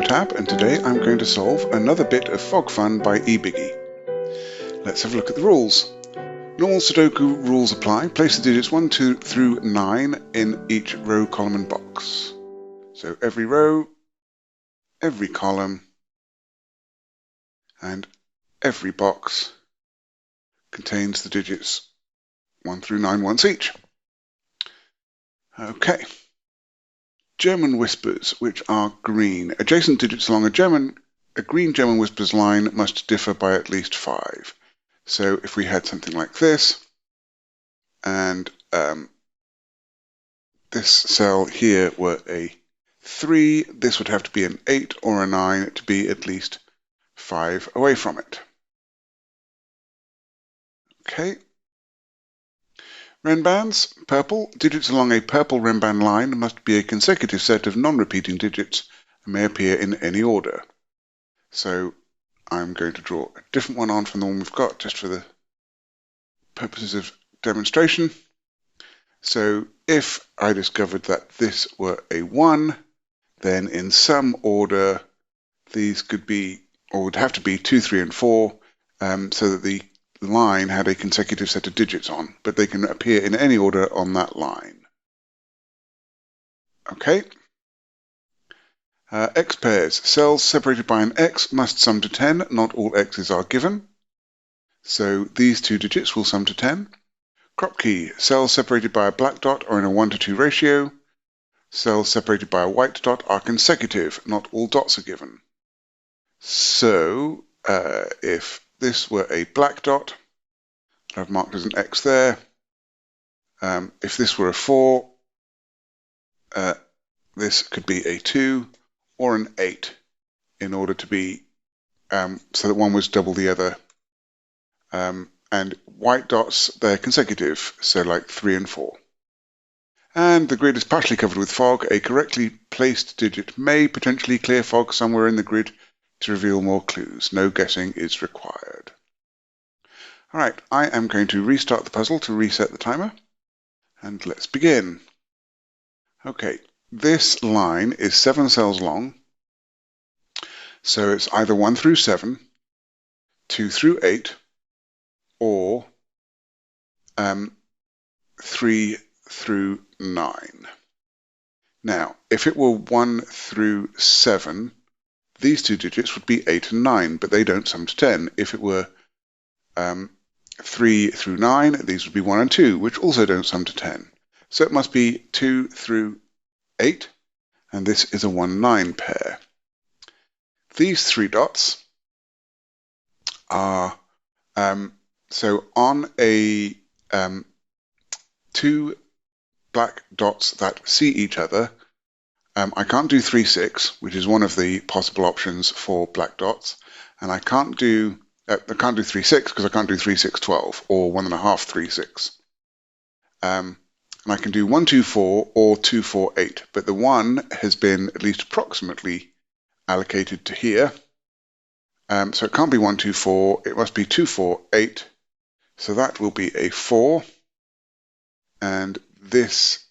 Timotab, and today I'm going to solve another bit of fog fun by ebiggie. Let's have a look at the rules. Normal Sudoku rules apply. Place the digits 1, 2 through 9 in each row, column and box. So every row, every column, and every box contains the digits 1 through 9 once each. Okay. German whispers, which are green. Adjacent digits along a green German whispers line must differ by at least 5. So if we had something like this, and this cell here were a 3, this would have to be an 8 or a 9 to be at least 5 away from it. Okay. Renbans, purple. Digits along a purple Renban line must be a consecutive set of non-repeating digits and may appear in any order. So I'm going to draw a different one on from the one we've got just for the purposes of demonstration. So if I discovered that this were a 1, then in some order these could be, or would have to be 2, 3, and 4, so that the line had a consecutive set of digits on, but they can appear in any order on that line. Okay. X pairs. Cells separated by an X must sum to 10. Not all X's are given. So these two digits will sum to 10. KROPKI. Cells separated by a black dot are in a 1:2 ratio. Cells separated by a white dot are consecutive. Not all dots are given. So if this were a black dot, I've marked as an X there. If this were a 4, this could be a 2 or an 8 in order to be, so that one was double the other. And white dots, they're consecutive, so like 3 and 4. And the grid is partially covered with fog. A correctly placed digit may potentially clear fog somewhere in the grid to reveal more clues. No guessing is required. All right, I am going to restart the puzzle to reset the timer, and let's begin. Okay, this line is 7 cells long, so it's either 1 through 7, 2 through 8, or 3 through 9. Now, if it were 1 through 7, these two digits would be 8 and 9, but they don't sum to 10. If it were 3 through 9, these would be 1 and 2, which also don't sum to 10. So it must be 2 through 8, and this is a 1-9 pair. These 3 dots are, so on a 2 black dots that see each other, I can't do 3, 6, which is one of the possible options for black dots, and I can't do 3, 6 because I can't do 3, 6, 12 or 1.5, 3, 6. And I can do 1, 2, 4 or 2, 4, 8, but the 1 has been at least approximately allocated to here. So it can't be 1, 2, 4, it must be 2, 4, 8. So that will be a 4. And this,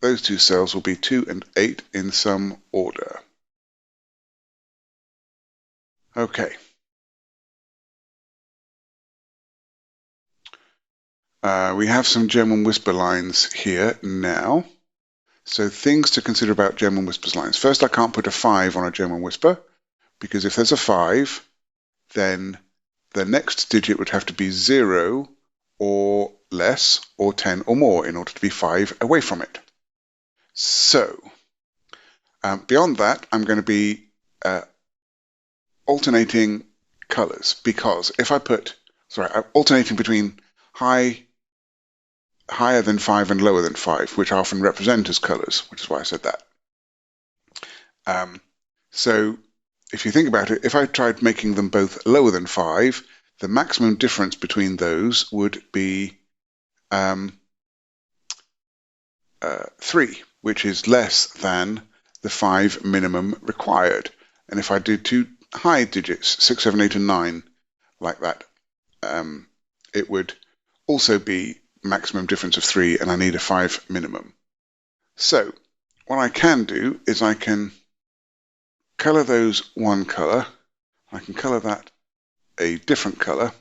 those two cells will be 2 and 8 in some order. Okay. We have some German whisper lines here now. So things to consider about German whispers lines. First, I can't put a 5 on a German whisper, because if there's a 5, then the next digit would have to be 0 or less, or 10 or more in order to be 5 away from it. So beyond that, I'm going to be alternating colors, because if I put, I'm alternating between higher than 5 and lower than 5, which I often represent as colors, which is why I said that. So if you think about it, if I tried making them both lower than 5, the maximum difference between those would be 3, which is less than the 5 minimum required. And if I do 2 high digits, 6, 7, 8, and 9, like that, it would also be maximum difference of 3, and I need a 5 minimum. So what I can do is I can colour those one colour. I can colour that a different colour.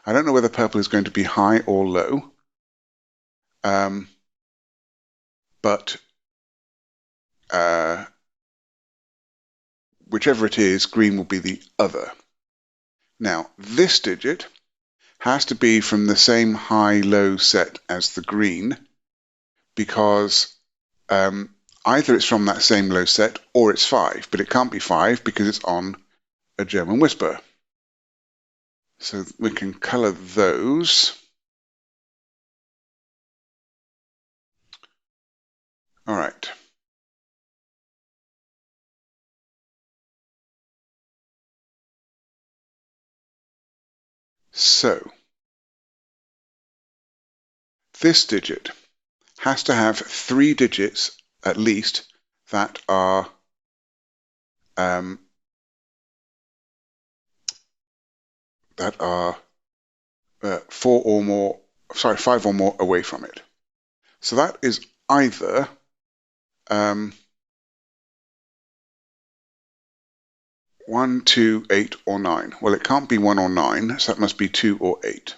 I don't know whether purple is going to be high or low, but whichever it is, green will be the other. Now, this digit has to be from the same high-low set as the green, because either it's from that same low set or it's 5, but it can't be 5 because it's on a German whisper. So we can colour those. All right. So this digit has to have 3 digits at least that are 5 or more away from it. So that is either 1, 2, 8, or 9. Well, it can't be 1 or 9, so that must be 2 or 8.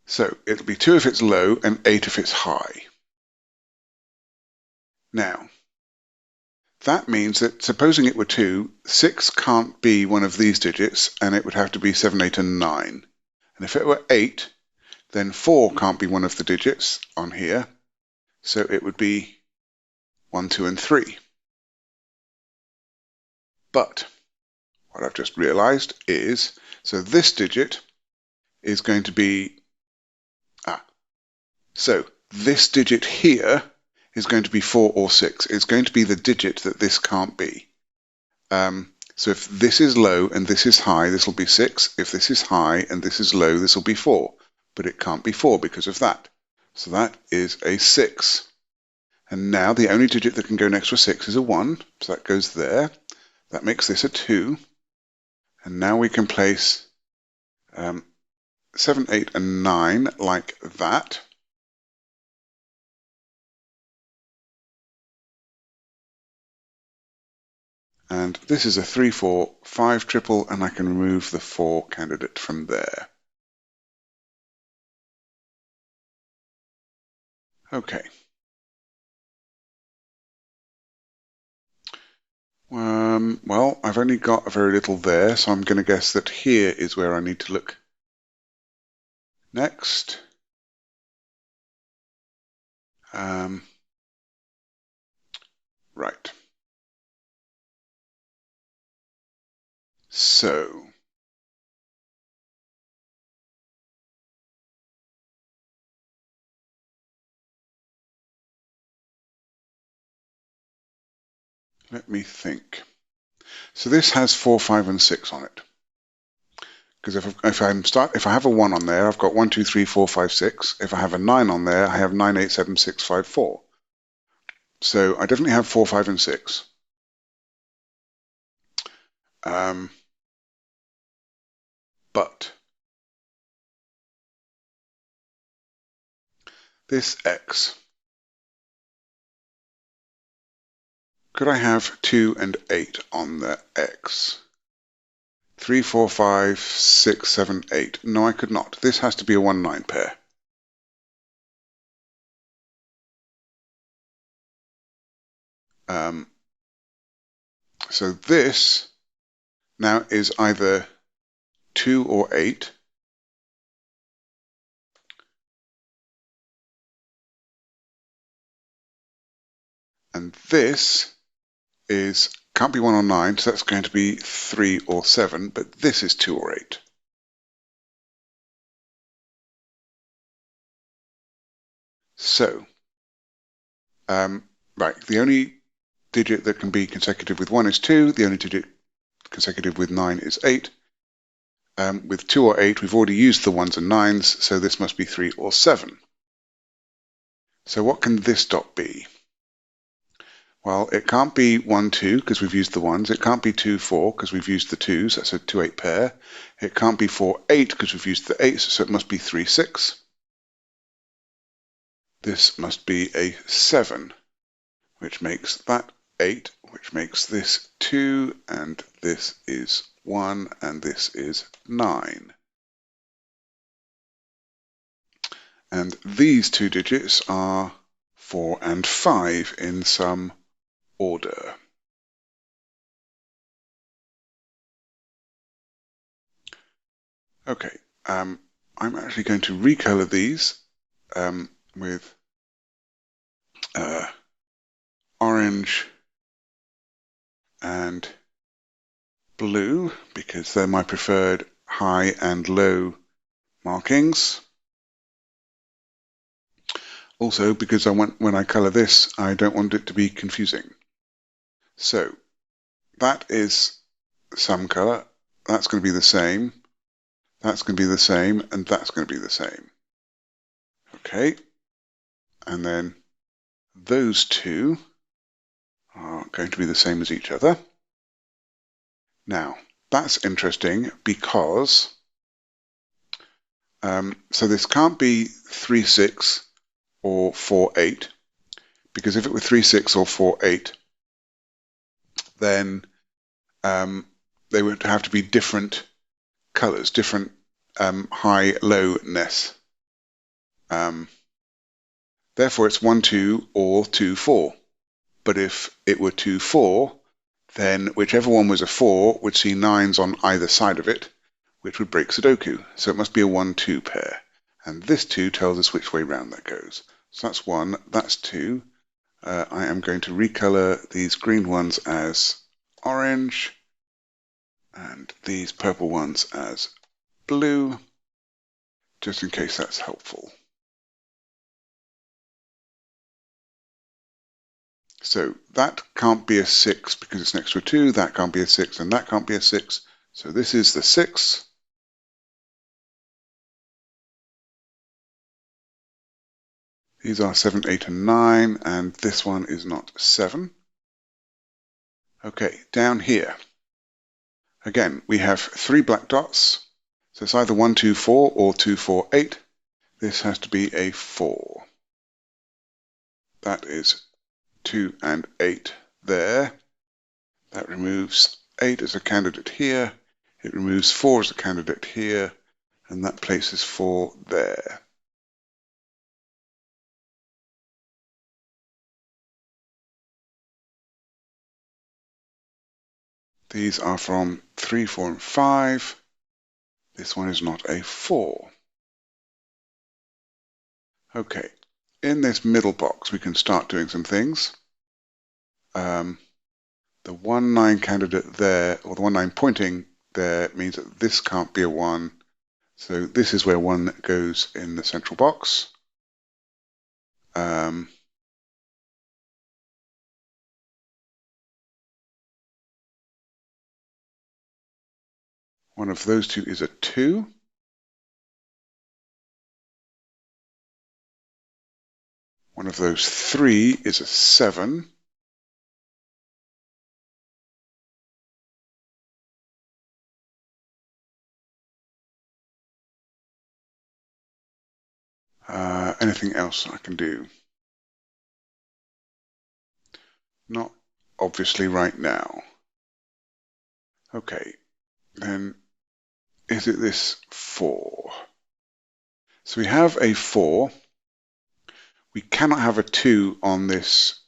So it'll be 2 if it's low and 8 if it's high. Now, that means that supposing it were 2, 6 can't be one of these digits, and it would have to be 7, 8, and 9. And if it were 8, then 4 can't be one of the digits on here, so it would be 1, 2, and 3. But what I've just realized is, so this digit is going to be, so this digit here is going to be 4 or 6. It's going to be the digit that this can't be. So if this is low and this is high, this will be 6. If this is high and this is low, this will be 4. But it can't be 4 because of that. So that is a 6. And now the only digit that can go next to a 6 is a 1. So that goes there. That makes this a 2. And now we can place 7, 8, and 9 like that. And this is a 3, 4, 5 triple, and I can remove the 4 candidate from there. Okay. Well, I've only got very little there, so I'm going to guess that here is where I need to look next. Right. So, let me think. So this has 4, 5, and 6 on it. Because if I have a 1 on there, I've got 1, 2, 3, 4, 5, 6. If I have a 9 on there, I have 9, 8, 7, 6, 5, 4. So I definitely have 4, 5, and 6. But this X, could I have 2 and 8 on the X? 3, 4, 5, 6, 7, 8. No, I could not. This has to be a 1, 9 pair. So this now is either 2 or 8. And this can't be 1 or 9, so that's going to be 3 or 7, but this is 2 or 8. So, right, the only digit that can be consecutive with 1 is 2, the only digit consecutive with 9 is 8. With 2 or 8, we've already used the 1s and 9s, so this must be 3 or 7. So what can this dot be? Well, it can't be 1, 2, because we've used the 1s. It can't be 2, 4, because we've used the 2s. That's a 2, 8 pair. It can't be 4, 8, because we've used the 8s, so it must be 3, 6. This must be a 7, which makes that 8, which makes this 2, and this is 1, and this is 9. And these two digits are 4 and 5 in some order. Okay, I'm actually going to recolor these with orange and blue, because they're my preferred high and low markings. Also, because when I color this, I don't want it to be confusing. So that is some color. That's going to be the same. That's going to be the same, and that's going to be the same. Okay, and then those two are going to be the same as each other. Now, that's interesting because, so this can't be 3, 6 or 4, 8, because if it were 3, 6 or 4, 8, then they would have to be different colors, different high-lowness. Therefore, it's 1, 2 or 2, 4. But if it were 2, 4, then whichever one was a 4 would see 9s on either side of it, which would break Sudoku. So it must be a 1, 2 pair. And this 2 tells us which way round that goes. So that's 1, that's 2. I am going to recolor these green ones as orange and these purple ones as blue, just in case that's helpful. So that can't be a 6 because it's next to a 2, that can't be a 6, and that can't be a 6. So this is the 6. These are 7, 8, and 9, and this one is not 7. Okay, down here. Again, we have 3 black dots. So it's either 1, 2, 4 or 2, 4, 8. This has to be a 4. That is 2 and 8 there. That removes 8 as a candidate here. It removes 4 as a candidate here. And that places 4 there. These are from 3, 4, and 5. This one is not a 4. Okay, in this middle box, we can start doing some things. The 1, 9 candidate there, or the 1, 9 pointing there, means that this can't be a 1. So this is where 1 goes in the central box. One of those two is a 2. One of those 3 is a 7. Anything else I can do? Not obviously right now. Okay, then is it this 4? So we have a 4. We cannot have a 2 on this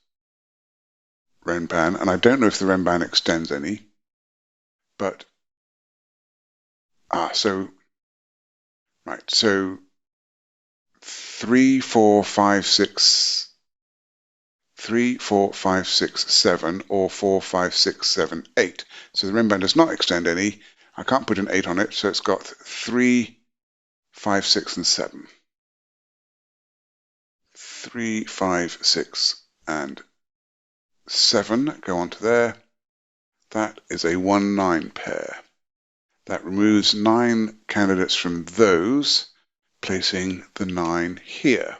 Renban, and I don't know if the Renban extends any, but so 3, 4, 5, 6, 3, 4, 5, 6, 7, or 4, 5, 6, 7, 8. So the Renban does not extend any. I can't put an 8 on it, so it's got 3, 5, 6, and 7. 3, 5, 6, and 7 go onto there. That is a 1, 9 pair. That removes 9 candidates from those, placing the 9 here.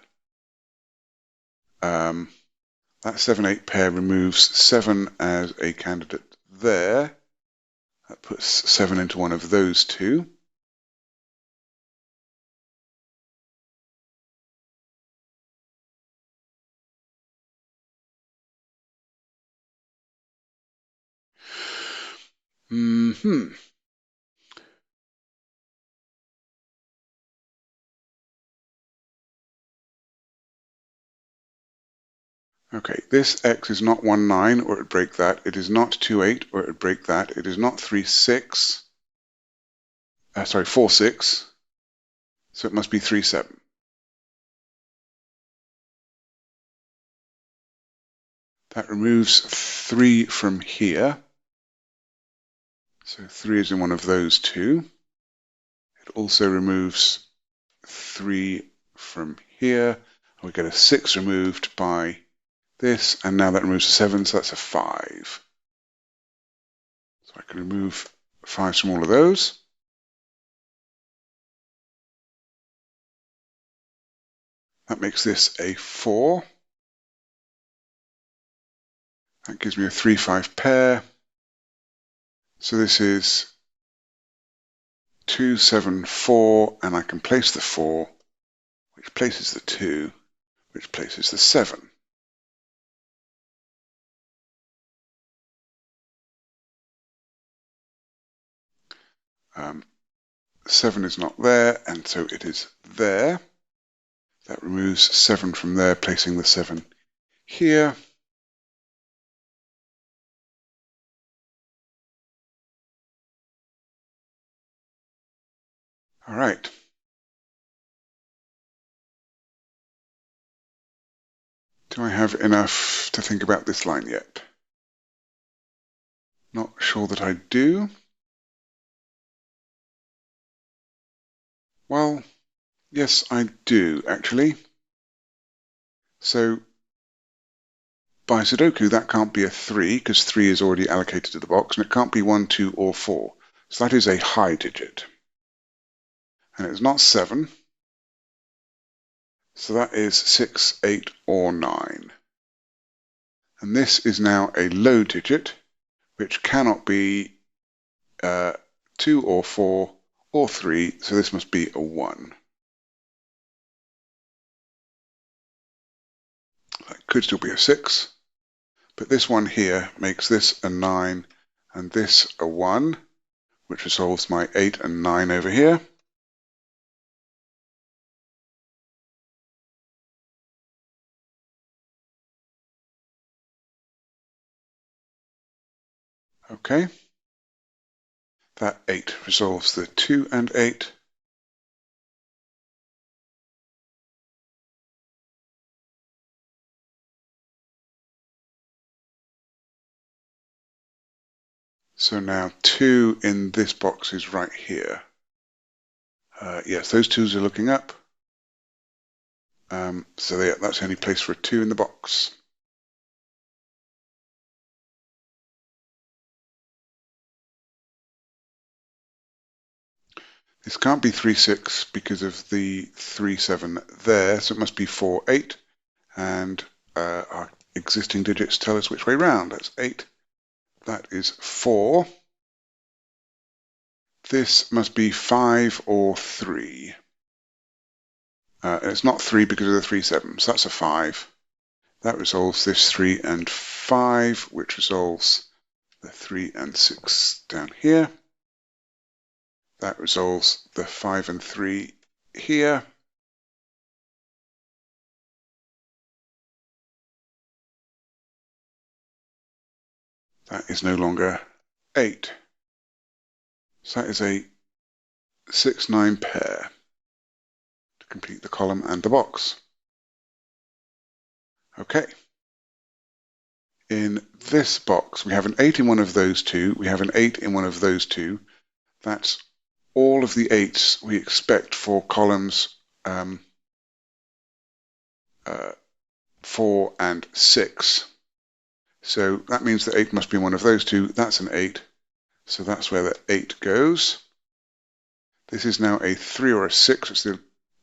That 7, 8 pair removes 7 as a candidate there. That puts 7 into one of those two. Okay, this x is not 1, 9, or it would break that. It is not 2, 8, or it would break that. It is not 3, 6. 4, 6. So it must be 3, 7. That removes 3 from here. So 3 is in one of those two. It also removes 3 from here. We get a 6 removed by this, and now that removes a 7, so that's a 5. So I can remove 5 from all of those. That makes this a 4. That gives me a 3, 5 pair. So this is 2, 7, 4, and I can place the 4, which places the 2, which places the 7. Um, 7 is not there, and so it is there. That removes 7 from there, placing the 7 here. All right. Do I have enough to think about this line yet? Not sure that I do. Well, yes, I do, actually. So by Sudoku, that can't be a 3, because 3 is already allocated to the box, and it can't be 1, 2, or 4. So that is a high digit. And it's not 7. So that is 6, 8, or 9. And this is now a low digit, which cannot be 2 or 4 or 3, so this must be a 1. That could still be a 6, but this one here makes this a 9 and this a 1, which resolves my 8 and 9 over here. Okay, that 8 resolves the 2 and 8. So now 2 in this box is right here. Yes, those 2s are looking up. So that's the only place for a 2 in the box. This can't be 3, 6 because of the 3, 7 there, so it must be 4, 8. And our existing digits tell us which way round. That's 8. That is 4. This must be 5 or 3. It's not 3 because of the 3, 7, so that's a 5. That resolves this 3 and 5, which resolves the 3 and 6 down here. That resolves the 5 and 3 here. That is no longer 8. So that is a 6, 9 pair to complete the column and the box. Okay. In this box, we have an 8 in one of those two. We have an 8 in one of those two. That's all of the 8s we expect for columns 4 and 6. So that means that 8 must be one of those two. That's an 8. So that's where the 8 goes. This is now a 3 or a 6. It's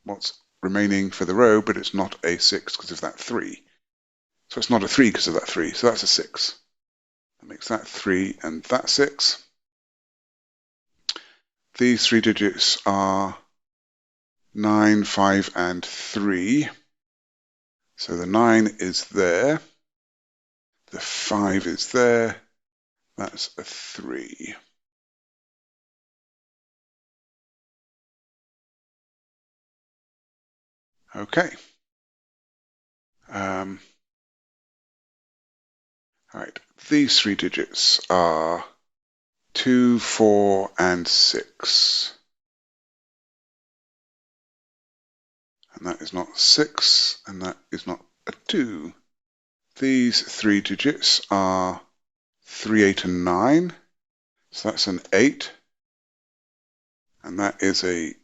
what's remaining for the row, but it's not a 6 because of that 3. So it's not a 3 because of that 3. So that's a 6. That makes that 3 and that 6. These 3 digits are 9, 5, and 3. So the 9 is there. The 5 is there. That's a 3. Okay. All right, these 3 digits are 2, 4, and 6. And that is not 6, and that is not a 2. These 3 digits are 3, 8, and 9. So that's an 8. And that is a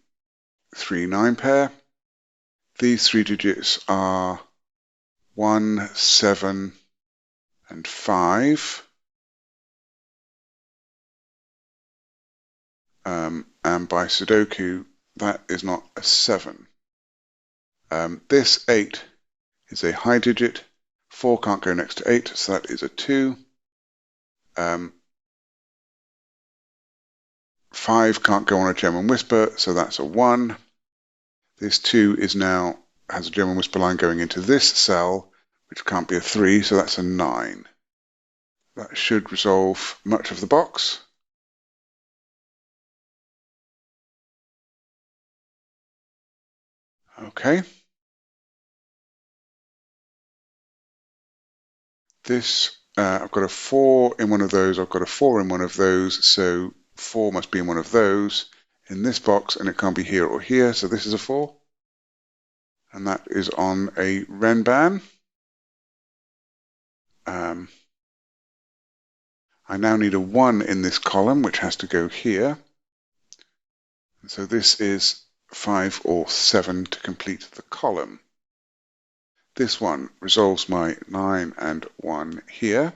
3, 9 pair. These 3 digits are 1, 7, and 5. And by Sudoku, that is not a 7. This 8 is a high digit. 4 can't go next to 8, so that is a 2. 5 can't go on a German whisper, so that's a 1. This 2 is now has a German whisper line going into this cell, which can't be a 3, so that's a 9. That should resolve much of the box. Okay. This, I've got a 4 in one of those, I've got a 4 in one of those, so 4 must be in one of those in this box, and it can't be here or here, so this is a 4. And that is on a Renban. I now need a 1 in this column, which has to go here. And so this is 5 or 7 to complete the column. This one resolves my 9 and 1 here.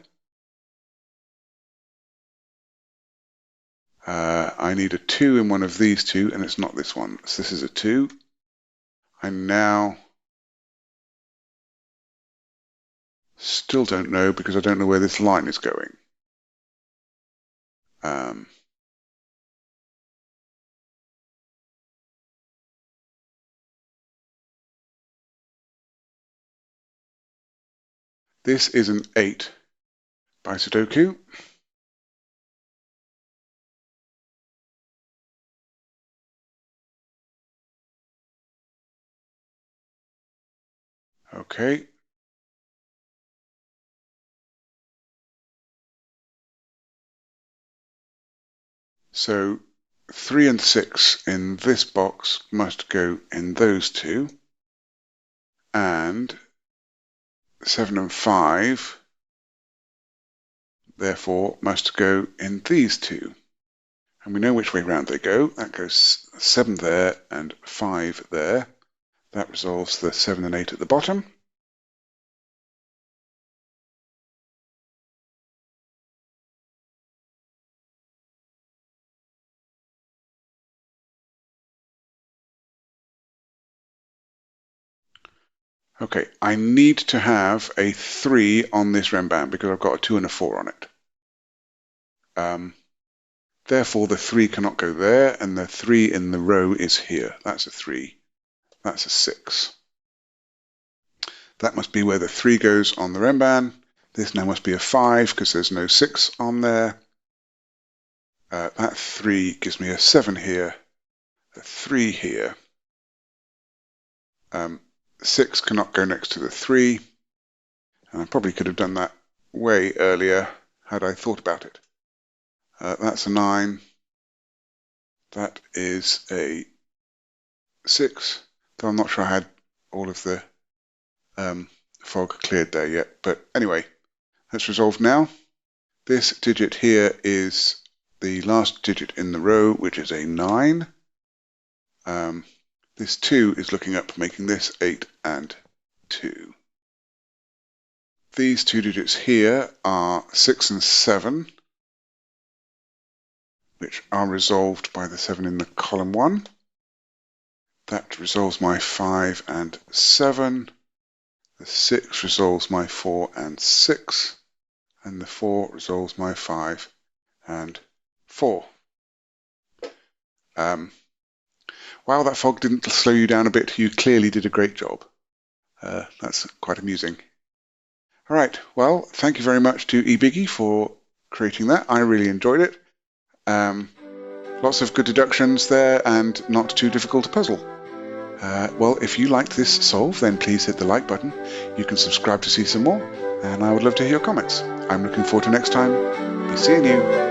I need a 2 in one of these two, and it's not this one. So this is a 2. I now still don't know because I don't know where this line is going. This is an 8 by Sudoku. Okay. So 3 and 6 in this box must go in those two, and 7 and 5 therefore must go in these two. And we know which way round they go. That goes 7 there and 5 there. That resolves the 7 and 8 at the bottom. Okay, I need to have a 3 on this Renban because I've got a 2 and a 4 on it. Therefore, the 3 cannot go there, and the 3 in the row is here. That's a 3. That's a 6. That must be where the 3 goes on the Renban. This now must be a 5 because there's no 6 on there. That 3 gives me a 7 here, a 3 here. 6 cannot go next to the 3. And I probably could have done that way earlier had I thought about it. That's a 9. That is a 6. Though I'm not sure I had all of the fog cleared there yet. But anyway, that's resolved now. This digit here is the last digit in the row, which is a 9. This 2 is looking up, making this 8 and 2. These 2 digits here are 6 and 7, which are resolved by the 7 in the column 1. That resolves my 5 and 7. The 6 resolves my 4 and 6. And the 4 resolves my 5 and 4. Wow, that fog didn't slow you down a bit. You clearly did a great job. That's quite amusing. All right, well, thank you very much to ebiggie for creating that. I really enjoyed it. Lots of good deductions there and not too difficult a puzzle. Well, if you liked this solve, then please hit the like button. You can subscribe to see some more, and I would love to hear your comments. I'm looking forward to next time. Be seeing you.